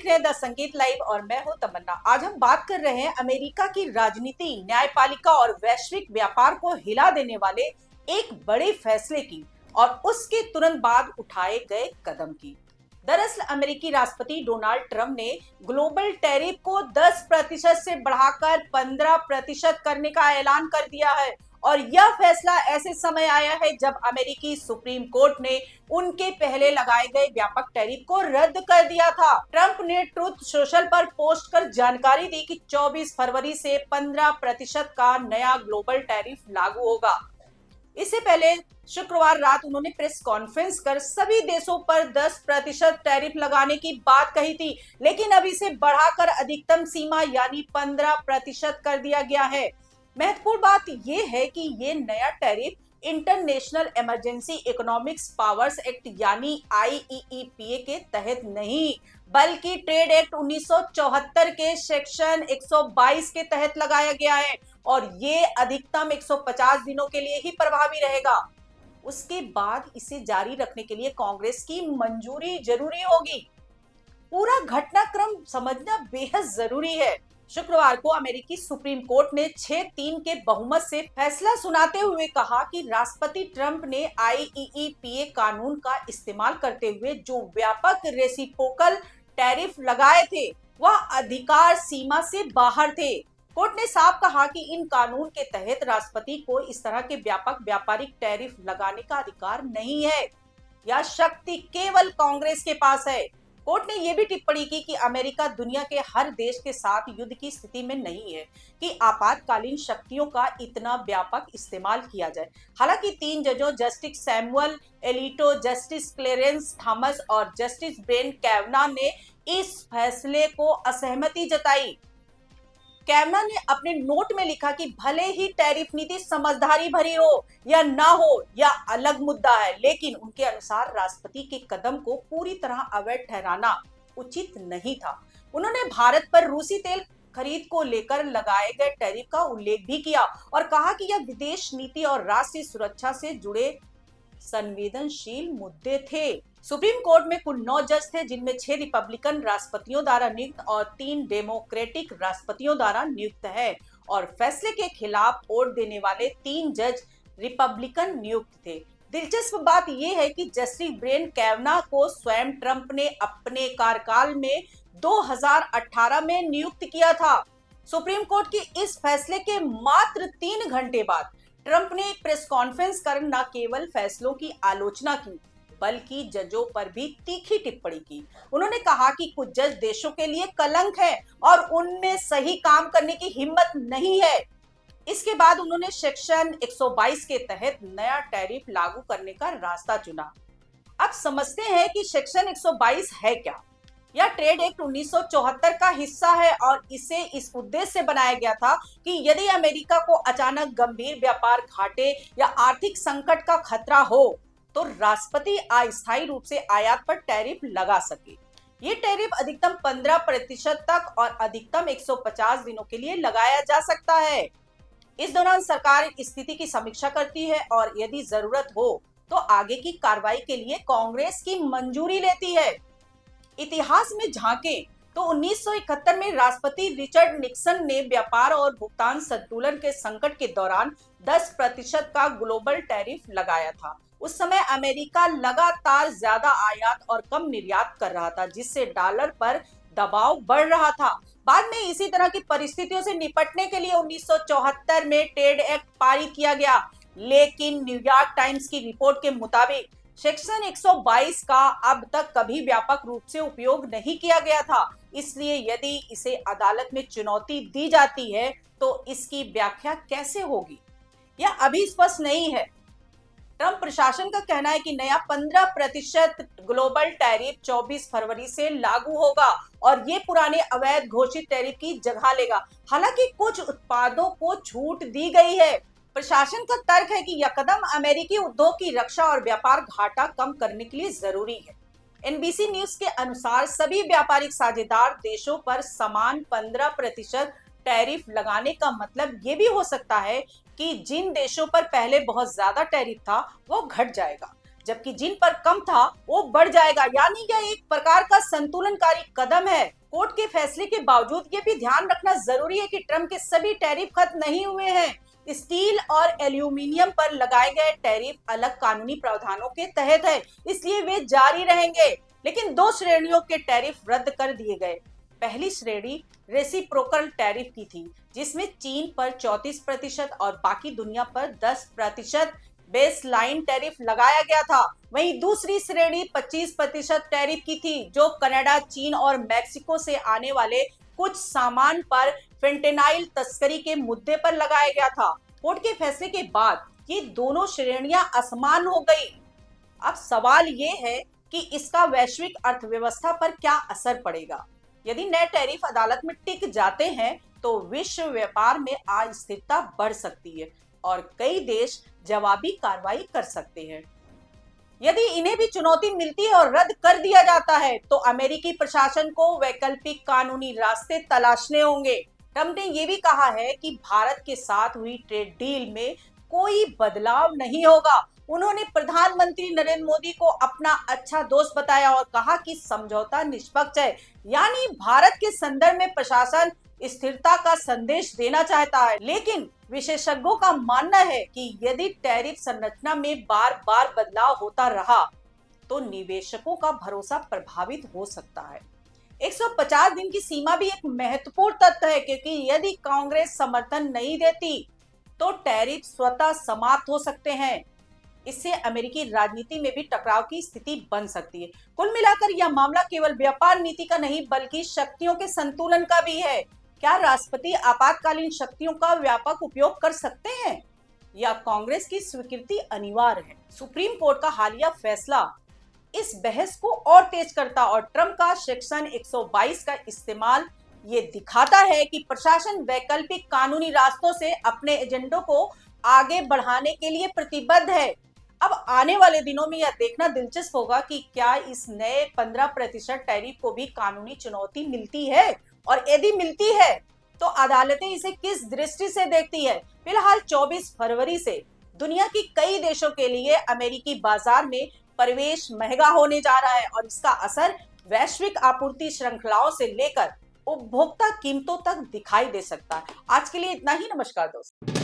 रहे हैं द संगीत लाइव और मैं हूं तमन्ना। आज हम बात कर रहे हैं अमेरिका की राजनीति, न्यायपालिका और वैश्विक व्यापार को हिला देने वाले एक बड़े फैसले की और उसके तुरंत बाद उठाए गए कदम की। दरअसल अमेरिकी राष्ट्रपति डोनाल्ड ट्रंप ने ग्लोबल टैरिफ को 10% से बढ़ाकर 15% करने का ऐलान कर दिया है और यह फैसला ऐसे समय आया है जब अमेरिकी सुप्रीम कोर्ट ने उनके पहले लगाए गए व्यापक टैरिफ को रद्द कर दिया था। ट्रंप ने ट्रूथ सोशल पर पोस्ट कर जानकारी दी कि 24 फरवरी से 15% का नया ग्लोबल टैरिफ लागू होगा। इससे पहले शुक्रवार रात उन्होंने प्रेस कॉन्फ्रेंस कर सभी देशों पर 10% टैरिफ लगाने की बात कही थी, लेकिन अब इसे बढ़ाकर अधिकतम सीमा यानी 15% कर दिया गया है। महत्वपूर्ण बात यह है कि ये नया tariff international emergency economics powers act यानी IEEPA के तहत नहीं, बल्कि ट्रेड एक्ट 1974 के सेक्शन 122 के तहत लगाया गया है और ये अधिकतम 150 दिनों के लिए ही प्रभावी रहेगा। उसके बाद इसे जारी रखने के लिए कांग्रेस की मंजूरी जरूरी होगी। पूरा घटनाक्रम समझना बेहद जरूरी है। शुक्रवार को अमेरिकी सुप्रीम कोर्ट ने 6-3 के बहुमत से फैसला सुनाते हुए कहा कि राष्ट्रपति ट्रंप ने IEEPA कानून का इस्तेमाल करते हुए जो व्यापक रेसिप्रोकल टैरिफ लगाए थे वह अधिकार सीमा से बाहर थे। कोर्ट ने साफ कहा कि इन कानून के तहत राष्ट्रपति को इस तरह के व्यापक व्यापारिक टैरिफ लगाने का अधिकार नहीं है। यह शक्ति केवल कांग्रेस के पास है। कोर्ट ने यह भी टिप्पणी की कि अमेरिका दुनिया के हर देश के साथ युद्ध की स्थिति में नहीं है कि आपातकालीन शक्तियों का इतना व्यापक इस्तेमाल किया जाए। हालांकि 3 जजों justice Samuel Alito, justice Clarence Thomas और जस्टिस ब्रेन कैवना ने इस फैसले को असहमति जताई। कैवना ने अपने नोट में लिखा कि भले ही टैरिफ नीति समझदारी भरी हो या ना हो, यह अलग मुद्दा है, लेकिन उनके अनुसार राष्ट्रपति के कदम को पूरी तरह अवैध ठहराना उचित नहीं था। उन्होंने भारत पर रूसी तेल खरीद को लेकर लगाए गए टैरिफ का उल्लेख भी किया और कहा कि यह विदेश नीति और राष्ट्रीय सुरक्षा से जुड़े संवेदनशील मुद्दे थे। सुप्रीम कोर्ट में कुल 9 जज थे, जिनमें 6 रिपब्लिकन राष्ट्रपतियों द्वारा नियुक्त और 3 डेमोक्रेटिक राष्ट्रपतियों द्वारा नियुक्त है और फैसले के खिलाफ वोट देने वाले 3 जज रिपब्लिकन नियुक्त थे। दिलचस्प बात यह है कि जस्टिस ब्रेन कैवना को स्वयं ट्रंप ने अपने कार्यकाल में 2018 में नियुक्त किया था। सुप्रीम कोर्ट के इस फैसले के मात्र 3 घंटे बाद ट्रंप ने एक प्रेस कॉन्फ्रेंस कर न केवल फैसलों की आलोचना की बल्कि जजों पर भी तीखी टिप्पणी की। उन्होंने कहा कि कुछ जज देशों के लिए कलंक है और उनमें सही काम करने की हिम्मत नहीं है। इसके बाद उन्होंने सेक्शन 122 के तहत नया टैरिफ लागू करने का रास्ता चुना। अब समझते हैं कि सेक्शन 122 है क्या। यह ट्रेड एक्ट 1974 का हिस्सा है और इसे इस उद्देश्य से बनाया गया था कि यदि अमेरिका को अचानक गंभीर व्यापार घाटे या आर्थिक संकट का खतरा हो तो राष्ट्रपति अस्थायी रूप से आयात पर टैरिफ लगा सके। ये टैरिफ अधिकतम 15% तक और अधिकतम 150 दिनों के लिए लगाया जा सकता है। इस दौरान सरकार स्थिति की समीक्षा करती है और यदि जरूरत हो तो आगे की कार्रवाई के लिए कांग्रेस की मंजूरी लेती है। इतिहास में झांकें तो 1971 में राष्ट्रपति रिचर्ड निक्सन ने व्यापार और भुगतान संतुलन के संकट के दौरान 10% का ग्लोबल टैरिफ लगाया था। उस समय अमेरिका लगातार ज्यादा आयात और कम निर्यात कर रहा था, जिससे डॉलर पर दबाव बढ़ रहा था। बाद में इसी तरह की परिस्थितियों से निपटने के लिए 1974 में ट्रेड एक्ट पारित किया गया, लेकिन न्यूयॉर्क टाइम्स की रिपोर्ट के मुताबिक सेक्शन 122 का अब तक कभी व्यापक रूप से उपयोग नहीं किया गया था। इसलिए यदि इसे अदालत में चुनौती दी जाती है तो इसकी व्याख्या कैसे होगी, यह अभी स्पष्ट नहीं है। ट्रंप प्रशासन का कहना है कि नया 15% ग्लोबल टैरिफ 24 फरवरी से लागू होगा और ये पुराने अवैध घोषित टैरिफ की जगह लेगा। हालांकि कुछ उत्पादों को छूट दी गई है। प्रशासन का तर्क है कि यह कदम अमेरिकी उद्योग की रक्षा और व्यापार घाटा कम करने के लिए जरूरी है। NBC न्यूज के अनुसार सभी व्यापारिक साझेदार देशों पर समान 15% टैरिफ लगाने का मतलब ये भी हो सकता है कि जिन देशों पर पहले बहुत ज्यादा टैरिफ था वो घट जाएगा, जबकि जिन पर कम था वो बढ़ जाएगा। यानी यह एक प्रकार का संतुलनकारी कदम है। कोर्ट के फैसले के बावजूद ये भी ध्यान रखना जरूरी है कि ट्रम्प के सभी टैरिफ खत्म नहीं हुए हैं। स्टील और एल्यूमिनियम पर लगाए गए टैरिफ अलग कानूनी प्रावधानों के तहत है, इसलिए वे जारी रहेंगे। लेकिन 2 श्रेणियों के टैरिफ रद्द कर दिए गए। पहली श्रेणी रेसिप्रोकल टैरिफ की थी, जिसमें चीन पर 34% और बाकी दुनिया पर 10% बेस लाइन टैरिफ लगाया गया था। वहीं दूसरी श्रेणी 25% टैरिफ की थी, जो कनाडा, चीन और मैक्सिको से आने वाले कुछ सामान पर फेंटेनाइल तस्करी के मुद्दे पर लगाया गया था। कोर्ट के फैसले के बाद ये दोनों श्रेणियां असमान हो गई। अब सवाल ये है कि इसका वैश्विक अर्थव्यवस्था पर क्या असर पड़ेगा। यदि नए टैरिफ अदालत में टिक जाते हैं तो विश्व व्यापार में अस्थिरता बढ़ सकती है और कई देश जवाबी कार्रवाई कर सकते हैं। यदि इन्हें भी चुनौती मिलती है और रद्द कर दिया जाता है तो अमेरिकी प्रशासन को वैकल्पिक कानूनी रास्ते तलाशने होंगे। ट्रम्प ने यह भी कहा है कि भारत के साथ हुई ट्रेड डील में कोई बदलाव नहीं होगा। उन्होंने प्रधानमंत्री नरेंद्र मोदी को अपना अच्छा दोस्त बताया और कहा कि समझौता निष्पक्ष है। यानी भारत के संदर्भ में प्रशासन स्थिरता का संदेश देना चाहता है। लेकिन विशेषज्ञों का मानना है कि यदि टैरिफ संरचना में बार बार बदलाव होता रहा तो निवेशकों का भरोसा प्रभावित हो सकता है। 150 दिन की सीमा भी एक महत्वपूर्ण तथ्य है, क्योंकि यदि कांग्रेस समर्थन नहीं देती तो टैरिफ स्वतः समाप्त हो सकते हैं। इससे अमेरिकी राजनीति में भी टकराव की स्थिति बन सकती है। कुल मिलाकर यह मामला केवल व्यापार नीति का नहीं बल्कि शक्तियों के संतुलन का भी है। क्या राष्ट्रपति आपातकालीन शक्तियों का व्यापक उपयोग कर सकते हैं या कांग्रेस की स्वीकृति अनिवार्य है? सुप्रीम कोर्ट का हालिया फैसला इस बहस को और तेज करता और ट्रम्प का सेक्शन 122 का इस्तेमाल ये दिखाता है कि प्रशासन वैकल्पिक कानूनी रास्तों से अपने एजेंडों को आगे बढ़ाने के लिए प्रतिबद्ध है। अब आने वाले दिनों में यह देखना दिलचस्प होगा कि क्या इस नए 15% टैरिफ को भी कानूनी चुनौती मिलती है, और यदि मिलती है तो अदालतें इसे किस दृष्टि से देखती है। फिलहाल 24 फरवरी से दुनिया की कई देशों के लिए अमेरिकी बाजार में प्रवेश महंगा होने जा रहा है और इसका असर वैश्विक आपूर्ति श्रृंखलाओं से लेकर उपभोक्ता कीमतों तक दिखाई दे सकता है। आज के लिए इतना ही। नमस्कार दोस्तों।